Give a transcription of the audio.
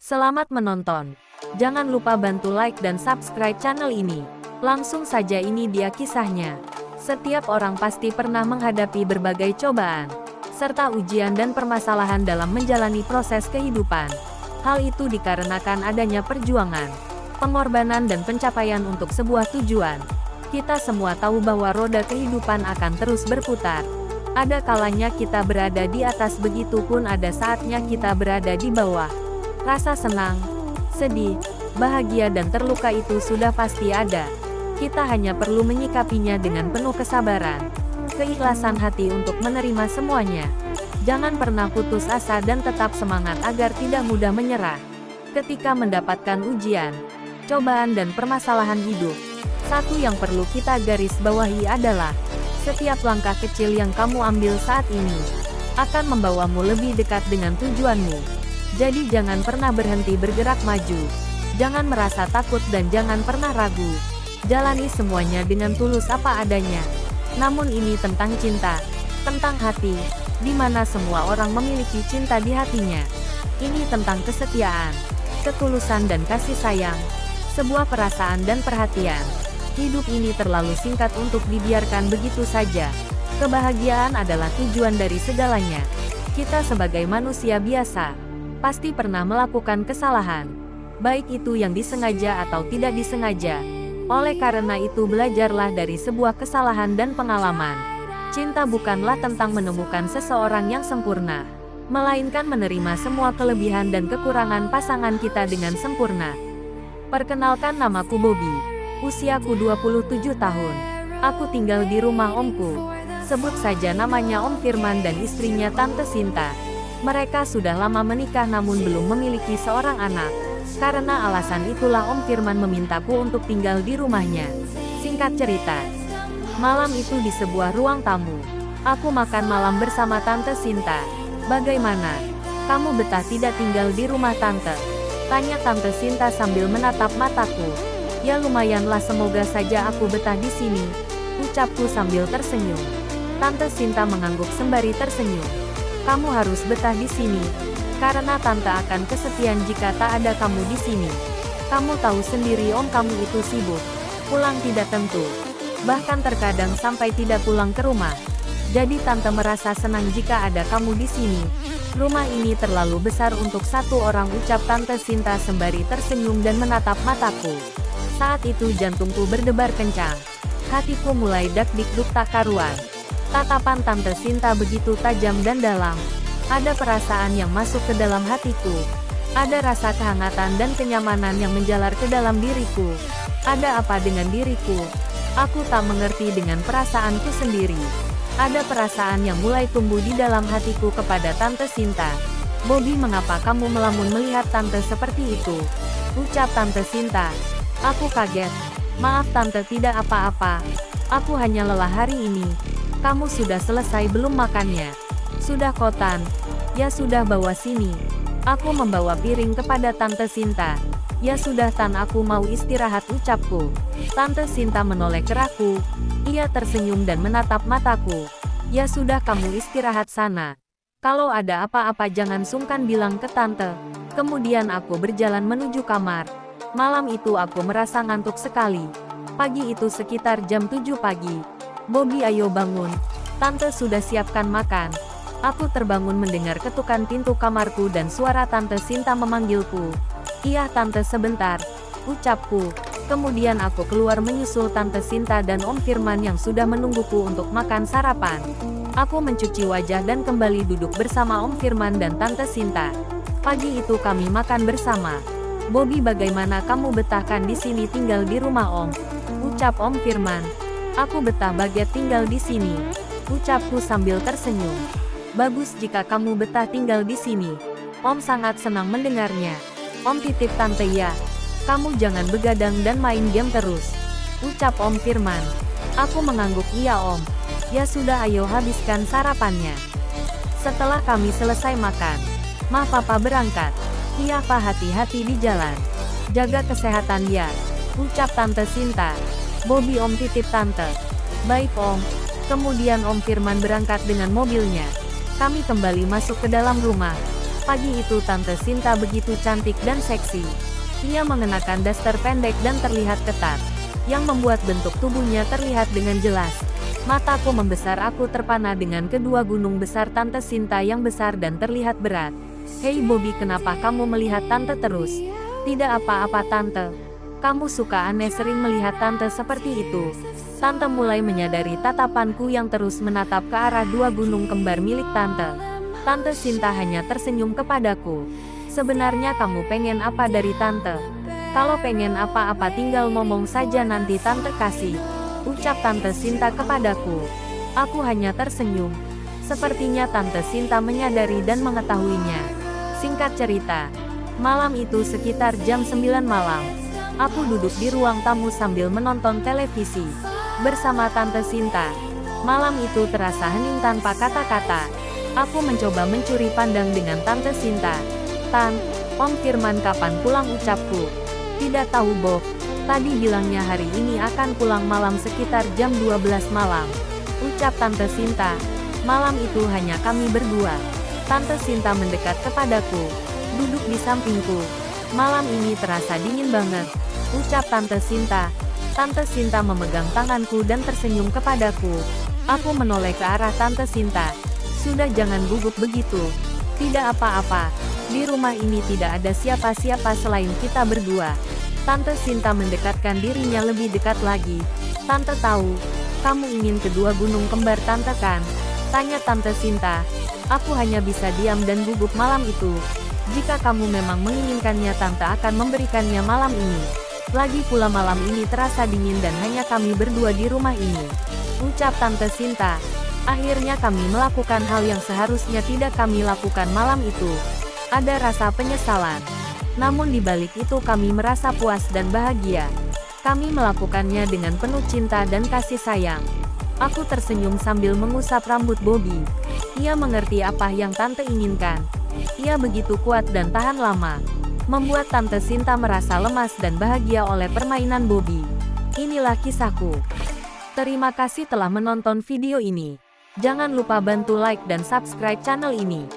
Selamat menonton. Jangan lupa bantu like dan subscribe channel ini. Langsung saja, ini dia kisahnya. Setiap orang pasti pernah menghadapi berbagai cobaan, serta ujian dan permasalahan dalam menjalani proses kehidupan. Hal itu dikarenakan adanya perjuangan, pengorbanan dan pencapaian untuk sebuah tujuan. Kita semua tahu bahwa roda kehidupan akan terus berputar. Ada kalanya kita berada di atas, begitu pun ada saatnya kita berada di bawah. Rasa senang, sedih, bahagia dan terluka itu sudah pasti ada. Kita hanya perlu menyikapinya dengan penuh kesabaran, keikhlasan hati untuk menerima semuanya. Jangan pernah putus asa dan tetap semangat agar tidak mudah menyerah. Ketika mendapatkan ujian, cobaan dan permasalahan hidup, satu yang perlu kita garis bawahi adalah setiap langkah kecil yang kamu ambil saat ini akan membawamu lebih dekat dengan tujuanmu. Jadi jangan pernah berhenti bergerak maju. Jangan merasa takut dan jangan pernah ragu. Jalani semuanya dengan tulus apa adanya. Namun ini tentang cinta, tentang hati, di mana semua orang memiliki cinta di hatinya. Ini tentang kesetiaan, ketulusan dan kasih sayang, sebuah perasaan dan perhatian. Hidup ini terlalu singkat untuk dibiarkan begitu saja. Kebahagiaan adalah tujuan dari segalanya. Kita sebagai manusia biasa pasti pernah melakukan kesalahan, baik itu yang disengaja atau tidak disengaja. Oleh karena itu, belajarlah dari sebuah kesalahan dan pengalaman. Cinta bukanlah tentang menemukan seseorang yang sempurna, melainkan menerima semua kelebihan dan kekurangan pasangan kita dengan sempurna. Perkenalkan, namaku Bobby. Usiaku 27 tahun. Aku tinggal di rumah omku. Sebut saja namanya Om Firman dan istrinya Tante Sinta. Mereka sudah lama menikah namun belum memiliki seorang anak. Karena alasan itulah Om Firman memintaku untuk tinggal di rumahnya. Singkat cerita, malam itu di sebuah ruang tamu, aku makan malam bersama Tante Sinta. "Bagaimana? Kamu betah tidak tinggal di rumah Tante?" tanya Tante Sinta sambil menatap mataku. "Ya lumayanlah, semoga saja aku betah di sini," ucapku sambil tersenyum. Tante Sinta mengangguk sembari tersenyum. "Kamu harus betah di sini, karena Tante akan kesepian jika tak ada kamu di sini. Kamu tahu sendiri Om, kamu itu sibuk, pulang tidak tentu, bahkan terkadang sampai tidak pulang ke rumah. Jadi Tante merasa senang jika ada kamu di sini. Rumah ini terlalu besar untuk satu orang," ucap Tante Sinta sembari tersenyum dan menatap mataku. Saat itu jantungku berdebar kencang, hatiku mulai dak-dikduk tak karuan. Tatapan Tante Sinta begitu tajam dan dalam. Ada perasaan yang masuk ke dalam hatiku. Ada rasa kehangatan dan kenyamanan yang menjalar ke dalam diriku. Ada apa dengan diriku? Aku tak mengerti dengan perasaanku sendiri. Ada perasaan yang mulai tumbuh di dalam hatiku kepada Tante Sinta. "Bobby, mengapa kamu melamun melihat Tante seperti itu?" ucap Tante Sinta. Aku kaget. "Maaf Tante, tidak apa-apa. Aku hanya lelah hari ini." "Kamu sudah selesai belum makannya?" "Sudah Kotan." "Ya sudah, bawa sini." Aku membawa piring kepada Tante Sinta. "Ya sudah Tan, aku mau istirahat," ucapku. Tante Sinta menoleh ke aku. Ia tersenyum dan menatap mataku. "Ya sudah, kamu istirahat sana. Kalau ada apa-apa jangan sungkan bilang ke Tante." Kemudian aku berjalan menuju kamar. Malam itu aku merasa ngantuk sekali. Pagi itu sekitar jam 7 pagi. "Bobby, ayo bangun. Tante sudah siapkan makan." Aku terbangun mendengar ketukan pintu kamarku dan suara Tante Sinta memanggilku. "Iya Tante, sebentar," ucapku. Kemudian aku keluar menyusul Tante Sinta dan Om Firman yang sudah menungguku untuk makan sarapan. Aku mencuci wajah dan kembali duduk bersama Om Firman dan Tante Sinta. Pagi itu kami makan bersama. "Bobby, bagaimana kamu betahkan di sini tinggal di rumah Om?" ucap Om Firman. "Aku betah banget tinggal di sini," ucapku sambil tersenyum. "Bagus jika kamu betah tinggal di sini. Om sangat senang mendengarnya." "Om titip Tante ya. Kamu jangan begadang dan main game terus," ucap Om Firman. Aku mengangguk, "Iya Om." "Ya sudah, ayo habiskan sarapannya." Setelah kami selesai makan, "Ma, Papa berangkat." "Iya Pak, hati-hati di jalan. Jaga kesehatan ya," ucap Tante Sinta. "Bobby, Om titip Tante." "Baik Om." Kemudian Om Firman berangkat dengan mobilnya. Kami kembali masuk ke dalam rumah. Pagi itu Tante Sinta begitu cantik dan seksi. Ia mengenakan daster pendek dan terlihat ketat, yang membuat bentuk tubuhnya terlihat dengan jelas. Mataku membesar, aku terpana dengan kedua gunung besar Tante Sinta yang besar dan terlihat berat. Hei Bobby, kenapa kamu melihat Tante terus? Tidak apa-apa Tante. Kamu suka aneh sering melihat Tante seperti itu. Tante mulai menyadari tatapanku yang terus menatap ke arah dua gunung kembar milik Tante. Tante Sinta hanya tersenyum kepadaku. Sebenarnya kamu pengen apa dari Tante? Kalau pengen apa-apa tinggal ngomong saja, nanti Tante kasih. Ucap Tante Sinta kepadaku. Aku hanya tersenyum. Sepertinya Tante Sinta menyadari dan mengetahuinya. Singkat cerita, malam itu sekitar jam 9 malam. Aku duduk di ruang tamu sambil menonton televisi bersama Tante Sinta. Malam itu terasa hening tanpa kata-kata. Aku mencoba mencuri pandang dengan Tante Sinta. Tan, Om Firman kapan pulang, ucapku. Tidak tahu Bob. Tadi bilangnya hari ini akan pulang malam sekitar jam 12 malam. Ucap Tante Sinta. Malam itu hanya kami berdua. Tante Sinta mendekat kepadaku. Duduk di sampingku. Malam ini terasa dingin banget. Ucap Tante Sinta. Tante Sinta memegang tanganku dan tersenyum kepadaku. Aku menoleh ke arah Tante Sinta. Sudah, jangan gugup begitu. Tidak apa-apa. Di rumah ini tidak ada siapa-siapa selain kita berdua. Tante Sinta mendekatkan dirinya lebih dekat lagi. Tante tahu, kamu ingin kedua gunung kembar Tante kan? Tanya Tante Sinta. Aku hanya bisa diam dan gugup malam itu. Jika kamu memang menginginkannya, Tante akan memberikannya malam ini. Lagi pula malam ini terasa dingin dan hanya kami berdua di rumah ini. Ucap Tante Sinta. Akhirnya kami melakukan hal yang seharusnya tidak kami lakukan malam itu. Ada rasa penyesalan. Namun di balik itu kami merasa puas dan bahagia. Kami melakukannya dengan penuh cinta dan kasih sayang. Aku tersenyum sambil mengusap rambut Bobby. Ia mengerti apa yang Tante inginkan. Ia begitu kuat dan tahan lama. Membuat Tante Sinta merasa lemas dan bahagia oleh permainan Bobby. Inilah kisahku. Terima kasih telah menonton video ini. Jangan lupa bantu like dan subscribe channel ini.